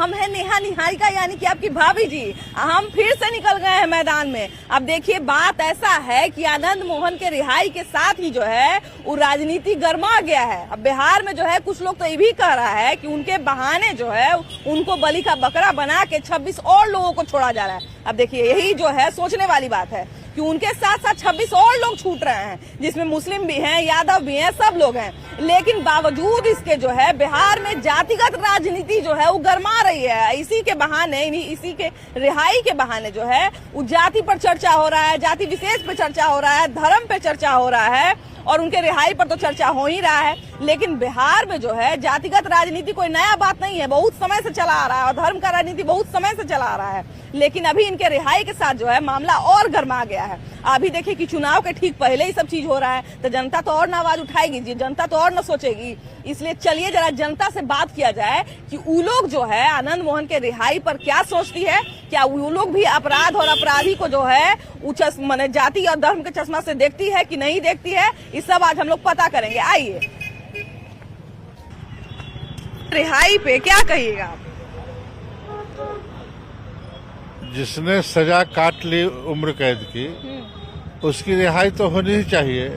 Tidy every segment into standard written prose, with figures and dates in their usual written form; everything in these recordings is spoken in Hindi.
हम हैं नेहा निहारिका यानी कि आपकी भाभी जी। हम फिर से निकल गए हैं मैदान में। अब देखिए बात ऐसा है कि आनंद मोहन के रिहाई के साथ ही जो है वो राजनीति गर्मा गया है। अब बिहार में जो है कुछ लोग तो ये भी कह रहा है कि उनके बहाने जो है उनको बलि का बकरा बना के 26 और लोगों को छोड़ा जा रहा है। अब देखिए यही जो है सोचने वाली बात है कि उनके साथ साथ 26 और लोग छूट रहे हैं, जिसमें मुस्लिम भी हैं, यादव भी हैं, सब लोग हैं। लेकिन बावजूद इसके जो है बिहार में जातिगत राजनीति जो है वो गर्मा रही है। इसी के बहाने, इसी के रिहाई के बहाने जो है वो जाति पर चर्चा हो रहा है, जाति विशेष पे चर्चा हो रहा है, धर्म पे चर्चा हो रहा है और उनके रिहाई पर तो चर्चा हो ही रहा है। लेकिन बिहार में जो है जातिगत राजनीति कोई नया बात नहीं है, बहुत समय से चला आ रहा है और धर्म का राजनीति बहुत समय से चला आ रहा है। लेकिन अभी इनके रिहाई के साथ जो है मामला और गर्मा गया है। अभी देखिए कि चुनाव के ठीक पहले ही सब चीज हो रहा है तो जनता तो और न आवाज उठाएगी, जनता तो और न सोचेगी। इसलिए चलिए जरा जनता से बात किया जाए कि वो लोग जो है आनंद मोहन के रिहाई पर क्या सोचती है, क्या वो लोग भी अपराध और अपराधी को जो है माने जाति और धर्म के चश्मा से देखती है कि नहीं देखती है, इस सब आज हम लोग पता करेंगे। आइए, रिहाई पे क्या कहिएगा आप? जिसने सजा काट ली उम्र कैद की उसकी रिहाई तो होनी ही चाहिए,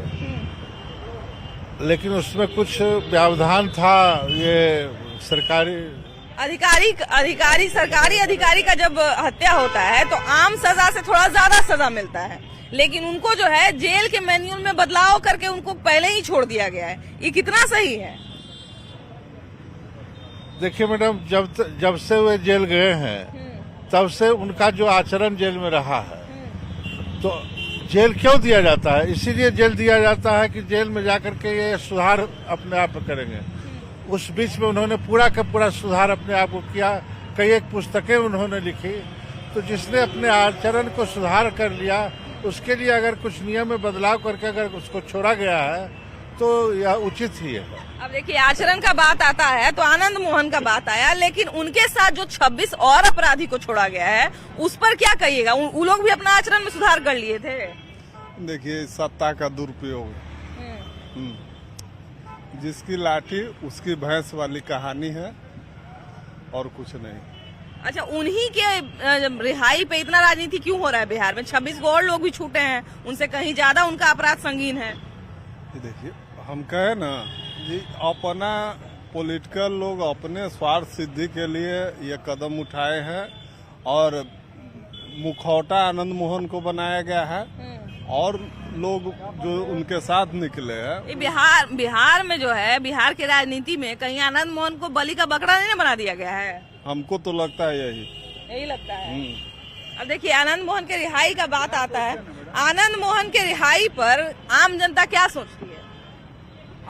लेकिन उसमें कुछ व्यवधान था। ये सरकारी अधिकारी का जब हत्या होता है तो आम सजा से थोड़ा ज्यादा सजा मिलता है, लेकिन उनको जो है जेल के मैन्यूअल में बदलाव करके उनको पहले ही छोड़ दिया गया है। ये कितना सही है? देखिए मैडम, जब से वे जेल गए हैं तब से उनका जो आचरण जेल में रहा है, तो जेल क्यों दिया जाता है? इसीलिए जेल दिया जाता है कि जेल में जाकर के ये सुधार अपने आप में करेंगे। उस बीच में उन्होंने पूरा का पूरा सुधार अपने आप को किया, कई एक पुस्तकें उन्होंने लिखी। तो जिसने अपने आचरण को सुधार कर लिया उसके लिए अगर कुछ नियम में बदलाव करके अगर उसको छोड़ा गया है तो यह उचित ही है। अब देखिए आचरण का बात आता है तो आनंद मोहन का बात आया, लेकिन उनके साथ जो 26 और अपराधी को छोड़ा गया है उस पर क्या कहिएगा? वो लोग भी अपना आचरण में सुधार कर लिए थे। देखिए सत्ता का दुरुपयोग, जिसकी लाठी उसकी भैंस वाली कहानी है और कुछ नहीं। अच्छा, उन्हीं के रिहाई पे इतना राजनीति क्यों हो रहा है बिहार में? 26 और लोग भी छूटे हैं, उनसे कहीं ज्यादा उनका अपराध संगीन है। देखिए हम कहे ना जी, अपना पॉलिटिकल लोग अपने स्वार्थ सिद्धि के लिए ये कदम उठाए हैं और मुखौटा आनंद मोहन को बनाया गया है और लोग जो उनके साथ निकले हैं। बिहार में जो है बिहार की राजनीति में कहीं आनंद मोहन को बलि का बकरा नहीं बना दिया गया है? हमको तो लगता है यही लगता है। अब देखिए आनंद मोहन के रिहाई का बात आता है। आनंद मोहन के रिहाई पर आम जनता क्या सोचती है?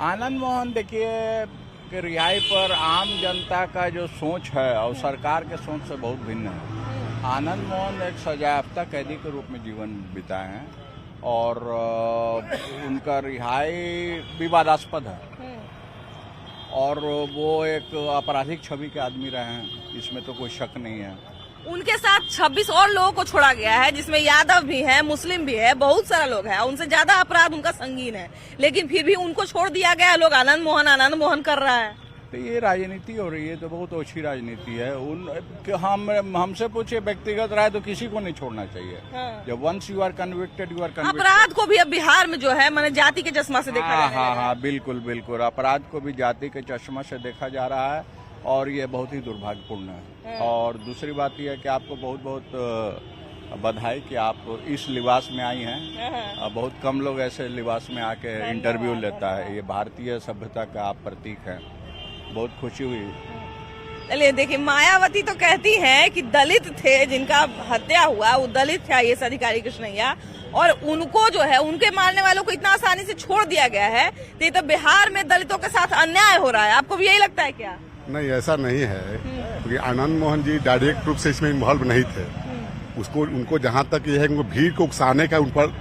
आनंद मोहन देखिए कि रिहाई पर आम जनता का जो सोच है और सरकार के सोच से बहुत भिन्न है। आनंद मोहन एक सजायाफ्ता कैदी के रूप में जीवन बिताए हैं और उनका रिहाई विवादास्पद है और वो एक आपराधिक छवि के आदमी रहे हैं, इसमें तो कोई शक नहीं है। उनके साथ 26 और लोगों को छोड़ा गया है, जिसमें यादव भी है, मुस्लिम भी है, बहुत सारा लोग है। उनसे ज्यादा अपराध उनका संगीन है, लेकिन फिर भी उनको छोड़ दिया गया। लोग आनंद मोहन कर रहा है। तो ये राजनीति हो रही है, तो बहुत अच्छी राजनीति है। हमसे पूछे व्यक्तिगत राय तो किसी को नहीं छोड़ना चाहिए। जब once you are convicted you are convicted. अपराध को भी अब बिहार में जो है मैंने जाति के चश्मा से देखा जा रहा है। हाँ, बिल्कुल अपराध को भी जाति के चश्मा से देखा जा रहा है और ये बहुत ही दुर्भाग्यपूर्ण है। और दूसरी बात यह है कि आपको बहुत बहुत बधाई कि आप इस लिबास में आई हैं। बहुत कम लोग ऐसे लिबास में आके इंटरव्यू लेता है। ये भारतीय सभ्यता का आप प्रतीक हैं, बहुत खुशी हुई। चलिए देखिए, मायावती तो कहती हैं कि दलित थे जिनका हत्या हुआ, वो दलित थे IAS अधिकारी कृष्णैया, और उनको जो है उनके मारने वालों को इतना आसानी से छोड़ दिया गया है। तो ये तो बिहार में दलितों के साथ अन्याय हो रहा है। आपको भी यही लगता है क्या? नहीं, ऐसा नहीं है, क्योंकि आनंद मोहन जी डायरेक्ट रूप से इसमें इन्वॉल्व नहीं थे। उनको जहाँ तक ये है कि भीड़ को उकसाने का उन पर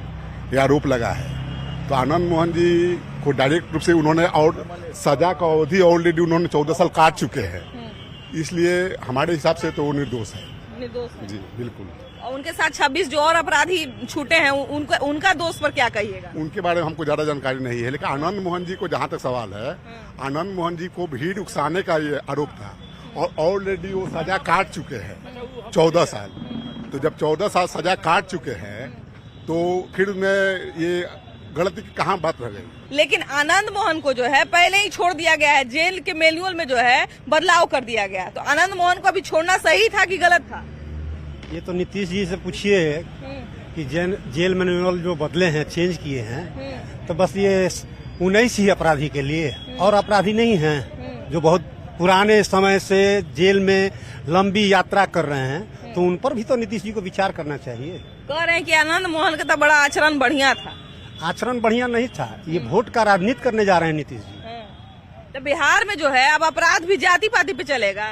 यह आरोप लगा है। तो आनंद मोहन जी को डायरेक्ट रूप से उन्होंने और सजा का अवधि ऑलरेडी उन्होंने 14 साल काट चुके हैं, इसलिए हमारे हिसाब से तो वो निर्दोष है। जी बिल्कुल। और उनके साथ 26 जो और अपराधी छूटे हैं उनका दोष पर क्या कहिएगा? उनके बारे में हमको ज्यादा जानकारी नहीं है, लेकिन आनंद मोहन जी को जहाँ तक सवाल है, आनंद मोहन जी को भीड़ उकसाने का ये आरोप था और ऑलरेडी वो सजा काट चुके हैं 14 साल। तो जब 14 साल सजा काट चुके हैं तो फिर उनमें ये गलती की कहाँ बात रह गई। लेकिन आनंद मोहन को जो है पहले ही छोड़ दिया गया है, जेल के मैनुअल में जो है बदलाव कर दिया गया है। तो आनंद मोहन को अभी छोड़ना सही था कि गलत था? ये तो नीतीश जी से पूछिए कि जेल मैनुअल जो बदले हैं, चेंज किए हैं, तो बस ये 19 ही अपराधी के लिए और अपराधी नहीं हैं जो बहुत पुराने समय से जेल में लंबी यात्रा कर रहे हैं, तो उन पर भी तो नीतीश जी को विचार करना चाहिए। कह रहे हैं कि आनंद मोहन का तो बड़ा आचरण बढ़िया था। आचरण बढ़िया नहीं था, ये वोट का राजनीति करने जा रहे हैं नीतीश जी। तो बिहार में जो है अब अपराध भी जाति पाति पे चलेगा।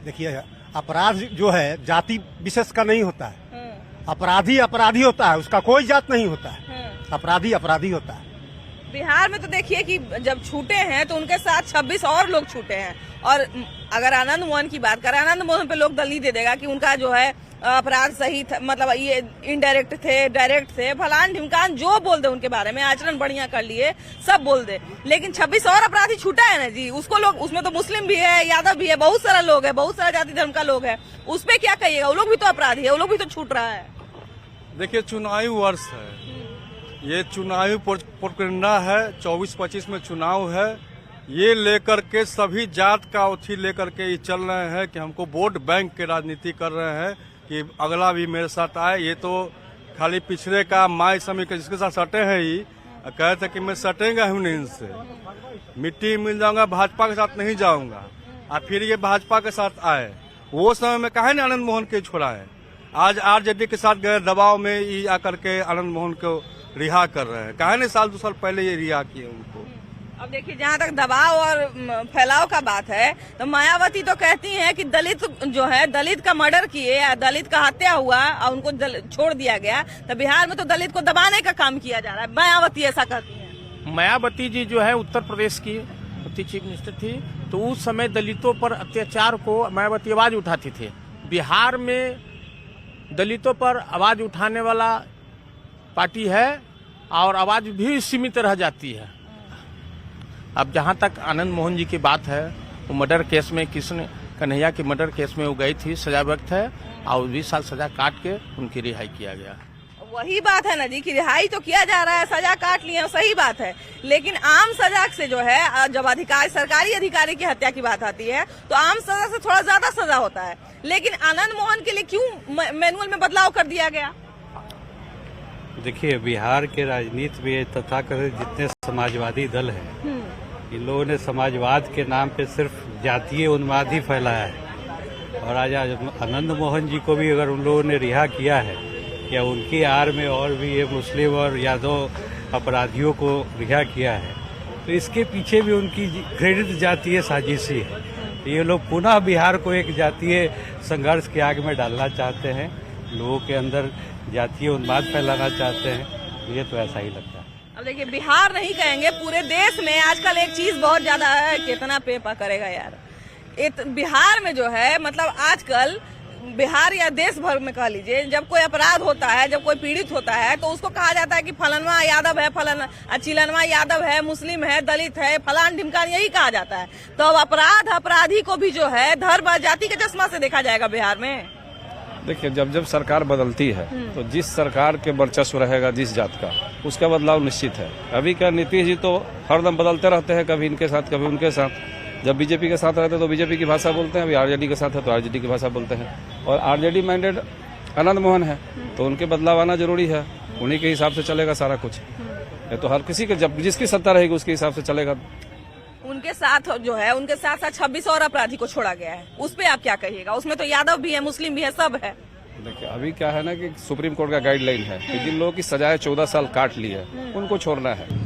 देखिए, अपराध जो है जाति विशेष का नहीं होता है, अपराधी अपराधी होता है, उसका कोई जात नहीं होता है, अपराधी अपराधी होता है। बिहार में तो देखिए कि जब छूटे हैं तो उनके साथ 26 और लोग छूटे हैं। और अगर आनंद मोहन की बात करें, आनंद मोहन पे लोग दलील दे देगा कि उनका जो है अपराध सही था, मतलब ये इनडायरेक्ट थे, डायरेक्ट थे, फलान ढिमकान जो बोल दे उनके बारे में, आचरण बढ़िया कर लिए, सब बोल दे। लेकिन 26 और अपराधी छूटा है ना जी, उसको लोग, उसमें तो मुस्लिम भी है, यादव भी है, बहुत सारा लोग है, बहुत सारा जाति धर्म का लोग है, उस पे क्या कहिएगा? वो लोग भी तो अपराधी है, वो लोग भी तो छूट रहा है। देखिए, चुनावी वर्ष है, ये चुनावी प्रक्रिया है, 24-25 में चुनाव है, ये लेकर के सभी जात का उठी लेकर के ये चल रहे हैं कि हमको वोट बैंक के राजनीति कर रहे हैं कि अगला भी मेरे साथ आए। ये तो खाली पिछड़े का माई समय के जिसके साथ सटे हैं ही कहे थे कि मैं सटेगा ही नहीं इनसे, मिट्टी मिल जाऊंगा, भाजपा के साथ नहीं जाऊंगा, और फिर ये भाजपा के साथ आए। वो समय में कहे ना आनंद मोहन के छोड़ा है, आज आरजेडी के साथ गए दबाव में ये आकर के आनंद मोहन को रिहा कर रहे हैं। कहे नहीं साल 2 साल पहले ये रिहा किए उनको। अब देखिए, जहाँ तक दबाव और फैलाव का बात है, तो मायावती तो कहती हैं कि दलित जो है, दलित का मर्डर किए या दलित का हत्या हुआ और उनको छोड़ दिया गया, तो बिहार में तो दलित को दबाने का काम किया जा रहा है। मायावती ऐसा कहती हैं। मायावती जी जो है उत्तर प्रदेश की चीफ मिनिस्टर थी, तो उस समय दलितों पर अत्याचार को मायावती आवाज उठाती थी। बिहार में दलितों पर आवाज उठाने वाला पार्टी है और आवाज भी सीमित रह जाती है। अब जहां तक आनंद मोहन जी की बात है, वो मर्डर केस में, किशन कन्हैया के मर्डर केस में वो गई थी, सजा वक्त है, और 20 साल सजा काट के उनकी रिहाई किया गया। वही बात है ना जी कि रिहाई तो किया जा रहा है, सजा काट लिया, सही बात है। लेकिन आम सजा से जो है, जब सरकारी अधिकारी की हत्या की बात आती है तो आम सजा से थोड़ा ज्यादा सजा होता है। लेकिन आनंद मोहन के लिए क्यों मैनुअल में बदलाव कर दिया गया? देखिए, बिहार के राजनीति में तथाकथित जितने समाजवादी दल हैं, इन लोगों ने समाजवाद के नाम पे सिर्फ जातीय उन्माद ही फैलाया है। और आज आनंद मोहन जी को भी अगर उन लोगों ने रिहा किया है, या उनकी आड़ में और भी ये मुस्लिम और यादव अपराधियों को रिहा किया है, तो इसके पीछे भी उनकी घृणित जातीय साजिशी है। ये लोग पुनः बिहार को एक जातीय संघर्ष के आग में डालना चाहते हैं, लोगों के अंदर जातीय उन्माद फैलाना चाहते हैं। ये तो ऐसा ही लगता है। अब देखिए, बिहार नहीं कहेंगे, पूरे देश में आजकल एक चीज बहुत ज्यादा है, कितना पेपा करेगा यार। बिहार में जो है, मतलब आजकल बिहार या देश भर में कह लीजिए, जब कोई अपराध होता है, जब कोई पीड़ित होता है, तो उसको कहा जाता है कि फलानवा यादव है, चिलनवा यादव है, मुस्लिम है, दलित है, फलान ढिमकान, यही कहा जाता है। तो अब अपराधी को भी जो है धर्म और जाति के चश्मा से देखा जाएगा बिहार में। देखिए, जब सरकार बदलती है तो जिस सरकार के वर्चस्व रहेगा जिस जात का, उसका बदलाव निश्चित है। अभी का नीतीश जी तो हरदम बदलते रहते हैं, कभी इनके साथ कभी उनके साथ। जब बीजेपी के साथ रहते हैं तो बीजेपी की भाषा बोलते हैं, अभी आरजेडी के साथ है तो आरजेडी की भाषा बोलते हैं। और आरजेडी माइंडेड आनंद मोहन है, तो उनके बदलाव आना जरूरी है, उन्हीं के हिसाब से चलेगा सारा कुछ। ये तो हर किसी के, जब जिसकी सत्ता रहेगी उसके हिसाब से चलेगा। उनके साथ जो है, उनके साथ 26 और अपराधी को छोड़ा गया है, उस पे आप क्या कहिएगा? उसमें तो यादव भी है, मुस्लिम भी है, सब है। देखिए, अभी क्या है ना कि सुप्रीम कोर्ट का गाइडलाइन है कि जिन लोगों की सजाएं 14 साल काट ली है, उनको छोड़ना है।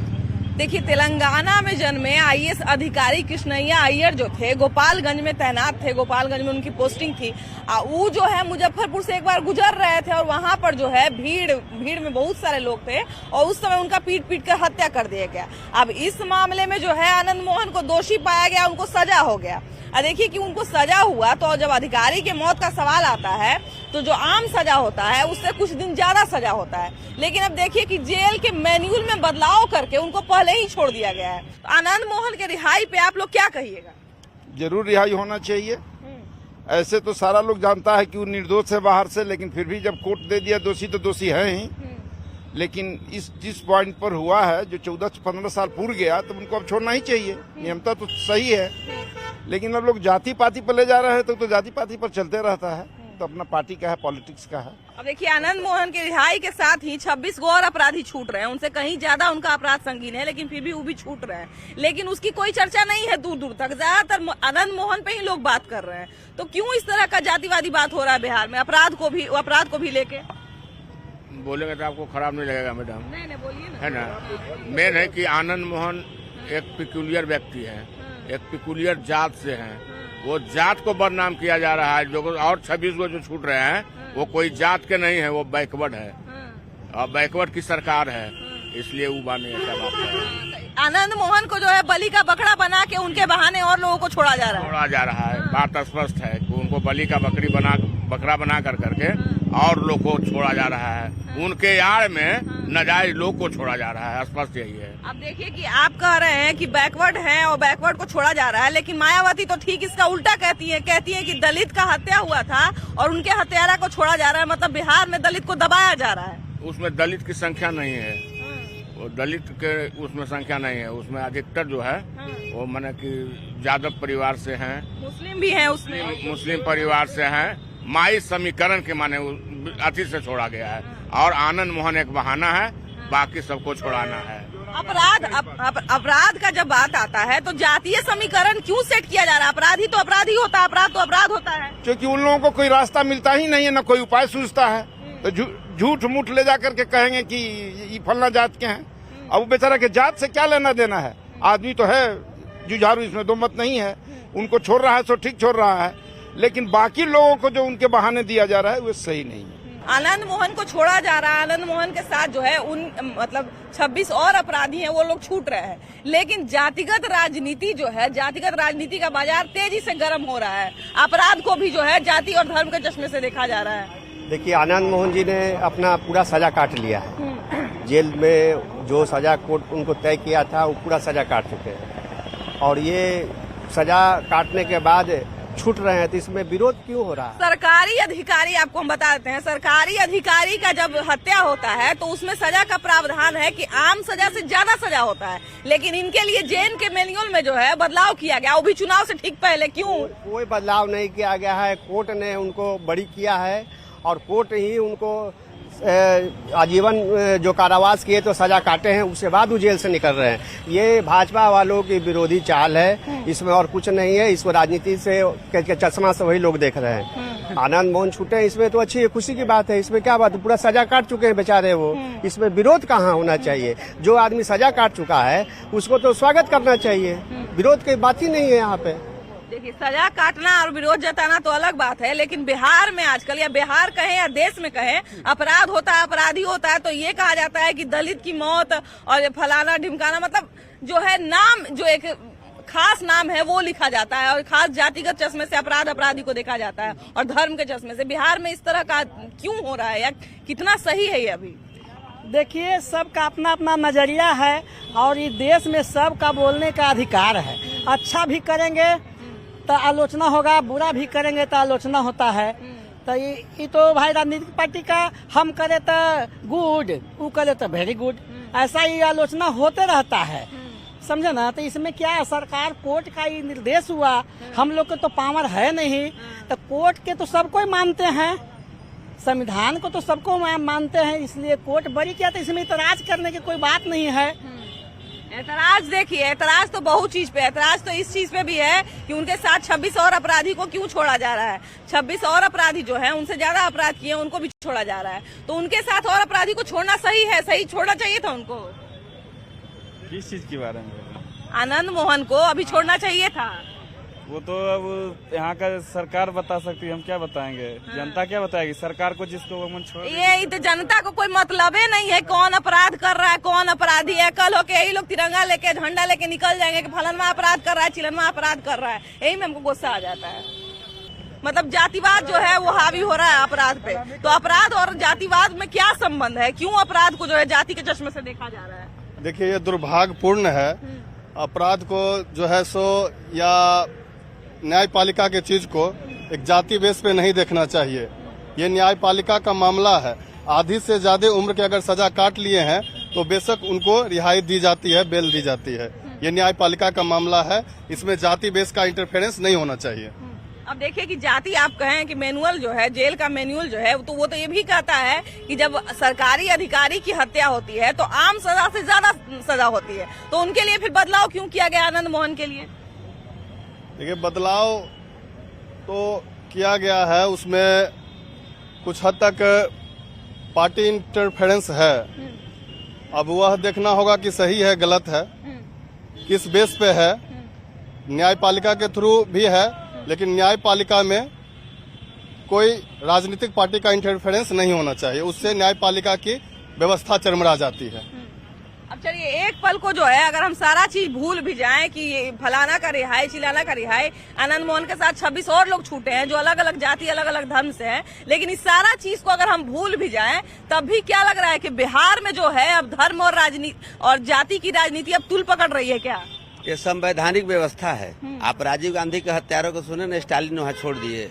देखिए, तेलंगाना में जन्मे आईएएस अधिकारी कृष्णैया अय्यर जो थे, गोपालगंज में तैनात थे, गोपालगंज में उनकी पोस्टिंग थी। वो जो है मुजफ्फरपुर से एक बार गुजर रहे थे और वहां पर जो है भीड़ में बहुत सारे लोग थे और उस समय उनका पीट कर हत्या कर दिया गया। अब इस मामले में जो है आनंद मोहन को दोषी पाया गया, उनको सजा हो गया। देखिए कि उनको सजा हुआ, तो जब अधिकारी के मौत का सवाल आता है तो जो आम सजा होता है उससे कुछ दिन ज्यादा सजा होता है। लेकिन अब देखिए कि जेल के मैनुअल में बदलाव करके उनको पहले ही छोड़ दिया गया है। तो आनंद मोहन के रिहाई पे आप लोग क्या कहिएगा? जरूर रिहाई होना चाहिए। ऐसे तो सारा लोग जानता है कि वो निर्दोष है बाहर से, लेकिन फिर भी जब कोर्ट दे दिया दोषी तो दोषी है ही। लेकिन इस जिस पॉइंट पर हुआ है, जो 14 से 15 साल पूर्व गया, तो उनको अब छोड़ना ही चाहिए। नियमता तो सही है, लेकिन अब लोग जाति पाति पर ले जा रहे हैं तो जाति पाति पर चलते रहता है। तो अपना पार्टी का है, पॉलिटिक्स का है। अब देखिए, आनंद मोहन के रिहाई के साथ ही 26 और अपराधी छूट रहे हैं। उनसे कहीं ज्यादा उनका अपराध संगीन है, लेकिन फिर भी वो भी छूट रहे हैं। लेकिन उसकी कोई चर्चा नहीं है दूर दूर तक। ज्यादातर आनंद मोहन पे ही लोग बात कर रहे हैं। तो क्यों इस तरह का जातिवादी बात हो रहा है बिहार में, अपराध को भी लेके? बोलेंगे तो आपको खराब नहीं लगेगा मैडम? नहीं बोलिए ना। है ना, मेन है कि आनंद मोहन एक पिक्यूलियर व्यक्ति है, एक पिक्यूलियर जात से हैं। वो जात को बदनाम किया जा रहा है। जो और 26 को जो छूट रहे हैं वो कोई जात के नहीं है, वो बैकवर्ड है और बैकवर्ड की सरकार है, इसलिए वो बाने ऐसा बात है। आनंद मोहन को जो है बलि का बकरा बना के उनके बहाने और लोगों को छोड़ा जा रहा है। बात स्पष्ट है कि उनको बलि का बकरा बना करके और लोग को छोड़ा जा रहा है। उनके यार में नाजायज लोग को छोड़ा जा रहा है, स्पष्ट यही है। अब देखिए कि आप कह रहे हैं कि बैकवर्ड है और बैकवर्ड को छोड़ा जा रहा है, लेकिन मायावती तो ठीक इसका उल्टा कहती है कि दलित का हत्या हुआ था और उनके हत्यारा को छोड़ा जा रहा है। मतलब बिहार में दलित को दबाया जा रहा है। उसमें दलित की संख्या नहीं है, वो दलित के उसमें संख्या नहीं है। उसमें अधिकतर जो है वो माने कि यादव परिवार से हैं, मुस्लिम भी हैं, उसमें मुस्लिम परिवार से हैं। माई समीकरण के माने अति से छोड़ा गया है और आनंद मोहन एक बहाना है, बाकी सबको छोड़ाना है। अपराध का जब बात आता है तो जातीय समीकरण क्यों सेट किया जा रहा है? अपराधी तो अपराधी होता है, अपराध तो अपराध होता है। क्योंकि उन लोगों को कोई रास्ता मिलता ही नहीं है, न कोई उपाय सूझता है। तो झूठ मूठ ले जा करके कहेंगे कि ये फलना जात के हैं। अब वो बेचारा के जात से क्या लेना देना है? आदमी तो है जुझारू, इसमें दो मत नहीं है। उनको छोड़ रहा है तो ठीक छोड़ रहा है, लेकिन बाकी लोगों को जो उनके बहाने दिया जा रहा है वो सही नहीं है। आनंद मोहन को छोड़ा जा रहा है। आनंद मोहन के साथ जो है उन 26 और अपराधी हैं, वो लोग छूट रहे हैं। लेकिन जातिगत राजनीति जो है, जातिगत राजनीति का बाजार तेजी से गर्म हो रहा है। अपराध को भी जो है जाति और धर्म के चश्मे से देखा जा रहा है। देखिए, आनंद मोहन जी ने अपना पूरा सजा काट लिया है। जेल में जो सजा कोर्ट उनको तय किया था वो पूरा सजा काट चुके हैं, और ये सजा काटने के बाद छूट रहे हैं। तो इसमें विरोध क्यों हो रहा है? सरकारी अधिकारी, आपको हम बता देते हैं, सरकारी अधिकारी का जब हत्या होता है तो उसमें सजा का प्रावधान है कि आम सजा से ज्यादा सजा होता है। लेकिन इनके लिए जेल के मैनुअल में जो है बदलाव किया गया, वो भी चुनाव से ठीक पहले। क्यों? कोई बदलाव नहीं किया गया है। कोर्ट ने उनको बरी किया है और कोर्ट ही उनको आजीवन जो कारावास किए तो सजा काटे हैं, उसके बाद वो जेल से निकल रहे हैं। ये भाजपा वालों की विरोधी चाल है, इसमें और कुछ नहीं है। इसको राजनीति से के चश्मा से वही लोग देख रहे हैं। आनंद मोहन छूटे, इसमें तो अच्छी खुशी की बात है। इसमें क्या बात है? पूरा सजा काट चुके हैं बेचारे वो। इसमें विरोध कहाँ होना चाहिए? जो आदमी सजा काट चुका है उसको तो स्वागत करना चाहिए। विरोध की बात ही नहीं है यहाँ पे। देखिए, सजा काटना और विरोध जताना तो अलग बात है, लेकिन बिहार में आजकल, या बिहार कहें या देश में कहें, अपराध होता है, अपराधी होता है तो ये कहा जाता है कि दलित की मौत और फलाना ढिमकाना, मतलब जो है नाम, जो एक खास नाम है वो लिखा जाता है और खास जातिगत चश्मे से अपराधी को देखा जाता है और धर्म के चश्मे से। बिहार में इस तरह का क्यों हो रहा है या कितना सही है ये? अभी देखिए, सबका अपना अपना नजरिया है और इस देश में सबका बोलने का अधिकार है। अच्छा भी करेंगे तो आलोचना होगा, बुरा भी करेंगे तो आलोचना होता है। तो ये तो भाई राजनीतिक पार्टी का हम करे तो गुड, वो करे तो वेरी गुड, ऐसा ही आलोचना होते रहता है, समझे ना। तो इसमें क्या है, सरकार कोर्ट का ये निर्देश हुआ, हम लोग को तो पावर है नहीं, तो कोर्ट के तो सबको मानते हैं, संविधान को तो सबको मानते हैं, इसलिए कोर्ट बरी किया। तो इसमें इतराज करने की कोई बात नहीं है। ऐतराज, देखिए, ऐतराज तो बहुत चीज पे, ऐतराज तो इस चीज पे भी है कि उनके साथ 26 और अपराधी को क्यों छोड़ा जा रहा है। 26 और अपराधी जो है उनसे ज्यादा अपराध किए, उनको भी छोड़ा जा रहा है। तो उनके साथ और अपराधी को छोड़ना सही है, सही छोड़ना चाहिए था उनको। किस चीज के बारे में? आनंद मोहन को अभी छोड़ना चाहिए था। वो तो अब यहाँ का सरकार बता सकती है, हम क्या बताएंगे? जनता क्या बताएगी? सरकार को जिसको वो छोड़, ये तो जनता को कोई मतलब ही नहीं है कौन अपराध कर रहा है, कौन अपराधी है। कल होके यही लोग तिरंगा लेके, झंडा लेके निकल जाएंगे कि फलनवा अपराध कर रहा है, चिलनवा अपराध कर रहा है। यही में हमको गुस्सा आ जाता है। मतलब जातिवाद जो है वो हावी हो रहा है अपराध पे। तो अपराध और जातिवाद में क्या संबंध है? क्यों अपराध को जो है जाति के चश्मे से देखा जा रहा है? देखिए, ये दुर्भाग्यपूर्ण है। अपराध को जो है सो या न्यायपालिका के चीज को एक जाति बेस पे नहीं देखना चाहिए। ये न्यायपालिका का मामला है। आधी से ज्यादा उम्र के अगर सजा काट लिए हैं तो बेशक उनको रिहाई दी जाती है, बेल दी जाती है। ये न्यायपालिका का मामला है, इसमें जाति बेस का इंटरफेरेंस नहीं होना चाहिए। अब देखिए कि जाति आप कहें कि मैनुअल जो है, जेल का मैनुअल जो है, तो वो तो ये भी कहता है कि जब सरकारी अधिकारी की हत्या होती है तो आम सजा से ज्यादा सजा होती है, तो उनके लिए फिर बदलाव क्यों किया गया आनंद मोहन के लिए? देखिए, बदलाव तो किया गया है, उसमें कुछ हद तक पार्टी इंटरफेरेंस है। अब वह देखना होगा कि सही है गलत है, किस बेस पे है। न्यायपालिका के थ्रू भी है, लेकिन न्यायपालिका में कोई राजनीतिक पार्टी का इंटरफेरेंस नहीं होना चाहिए, उससे न्यायपालिका की व्यवस्था चरमरा जाती है। अब चलिए, एक पल को जो है अगर हम सारा चीज भूल भी जाएं कि ये फलाना का रिहाई, चिलाना का रिहाई, आनंद मोहन के साथ 26 और लोग छूटे हैं जो अलग अलग जाति, अलग अलग धर्म से हैं, लेकिन इस सारा चीज को अगर हम भूल भी जाएं तब भी क्या लग रहा है कि बिहार में जो है अब धर्म और राजनीति और जाति की राजनीति अब तूल पकड़ रही है क्या? ये संवैधानिक व्यवस्था है। आप राजीव गांधी के हत्यारों को सुने न, स्टालिन वहाँ छोड़ दिए।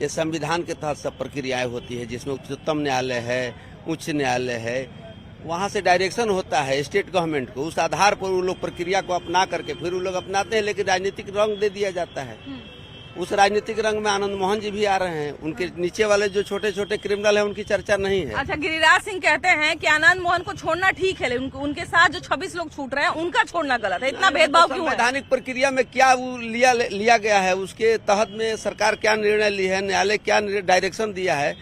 ये संविधान के तहत सब प्रक्रियाएं होती है, जिसमें उच्चतम न्यायालय है, उच्च न्यायालय है, वहाँ से डायरेक्शन होता है स्टेट गवर्नमेंट को। उस आधार पर वो लोग प्रक्रिया को अपना करके फिर वो लोग अपनाते हैं, लेकिन राजनीतिक रंग दे दिया जाता है। उस राजनीतिक रंग में आनंद मोहन जी भी आ रहे हैं। उनके नीचे वाले जो छोटे छोटे क्रिमिनल हैं उनकी चर्चा नहीं है। अच्छा, गिरिराज सिंह कहते हैं कि आनंद मोहन को छोड़ना ठीक है, लेकिन उनके साथ जो 26 लोग छूट रहे हैं उनका छोड़ना गलत है। इतना भेदभाव क्यों है? संवैधानिक प्रक्रिया में क्या वो लिया गया है, उसके तहत में सरकार क्या निर्णय ली है, न्यायालय क्या डायरेक्शन दिया है,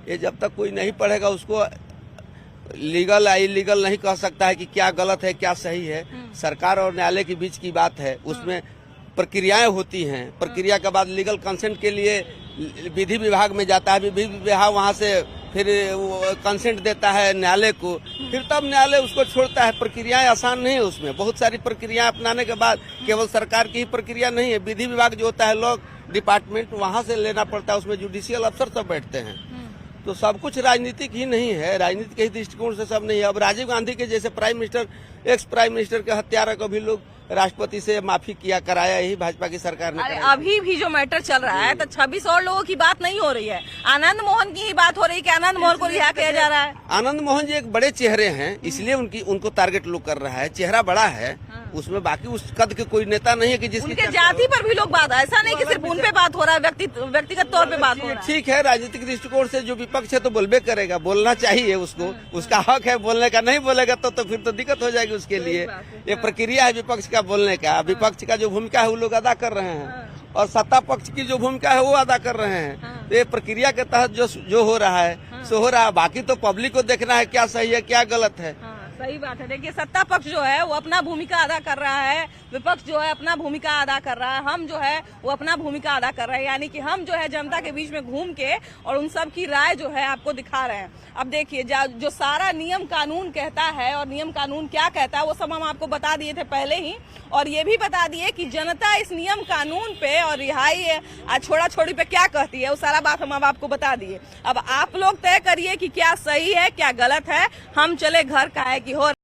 ये जब तक कोई नहीं पढ़ेगा उसको लीगल या इलीगल नहीं कह सकता है कि क्या गलत है क्या सही है। सरकार और न्यायालय के बीच की बात है, उसमें प्रक्रियाएं होती हैं। प्रक्रिया के बाद लीगल कंसेंट के लिए विधि विभाग में जाता है, विधि विभाग वहां से फिर कंसेंट देता है न्यायालय को, फिर तब न्यायालय उसको छोड़ता है। प्रक्रियाएं आसान नहीं है, उसमें बहुत सारी प्रक्रियाएं अपनाने के बाद केवल सरकार की ही प्रक्रिया नहीं है, विधि विभाग जो होता है लॉ डिपार्टमेंट, वहां से लेना पड़ता है, उसमें जुडिशियल अफसर सब बैठते हैं। तो सब कुछ राजनीतिक ही नहीं है, राजनीति के दृष्टिकोण से सब नहीं है। अब राजीव गांधी के जैसे prime minister, ex prime minister के हत्यारा को भी लोग राष्ट्रपति से माफी कराया ही भाजपा की सरकार ने। अभी भी जो मैटर चल रहा है तो 26 और लोगों की बात नहीं हो रही है, आनंद मोहन की ही बात हो रही है कि आनंद मोहन को रिहा किया जा रहा है। आनंद मोहन जी एक बड़े चेहरे हैं, इसलिए उनको टारगेट लोग कर रहा है। चेहरा बड़ा है, उसमें बाकी उस कद के कोई नेता नहीं है कि जिसकी उनके जाति पर भी लोग बात, ऐसा नहीं कि सिर्फ उन पे बात हो रहा है, व्यक्तिगत तौर पे बात हो रहा है। ठीक है, राजनीतिक दृष्टिकोण से जो विपक्ष है तो बोलबे करेगा, बोलना चाहिए उसको, उसका हक है बोलने का। नहीं बोलेगा तो फिर तो दिक्कत हो जाएगी उसके लिए। ये प्रक्रिया है विपक्ष का बोलने का, विपक्ष का जो भूमिका है वो लोग अदा कर रहे हैं और सत्ता पक्ष की जो भूमिका है वो अदा कर रहे हैं। तो ये प्रक्रिया के तहत जो हो रहा है सो हो रहा है, बाकी तो पब्लिक को देखना है क्या सही है क्या गलत है। सही बात है। देखिए, सत्ता पक्ष जो है वो अपना भूमिका अदा कर रहा है, विपक्ष जो है अपना भूमिका अदा कर रहा है, हम जो है वो अपना भूमिका अदा कर रहे हैं, यानी कि हम जो है जनता के बीच में घूम के और उन सब की राय जो है आपको दिखा रहे हैं। अब देखिए, जो सारा नियम कानून कहता है और नियम कानून क्या कहता है वो सब हम आपको बता दिए थे पहले ही, और ये भी बता दिए कि जनता इस नियम कानून पे और रिहाई छोड़ा छोड़ी पे क्या कहती है, वो सारा बात हम अब आपको बता दिए। अब आप लोग तय करिए कि क्या सही है क्या गलत है। हम चले घर का है कि हो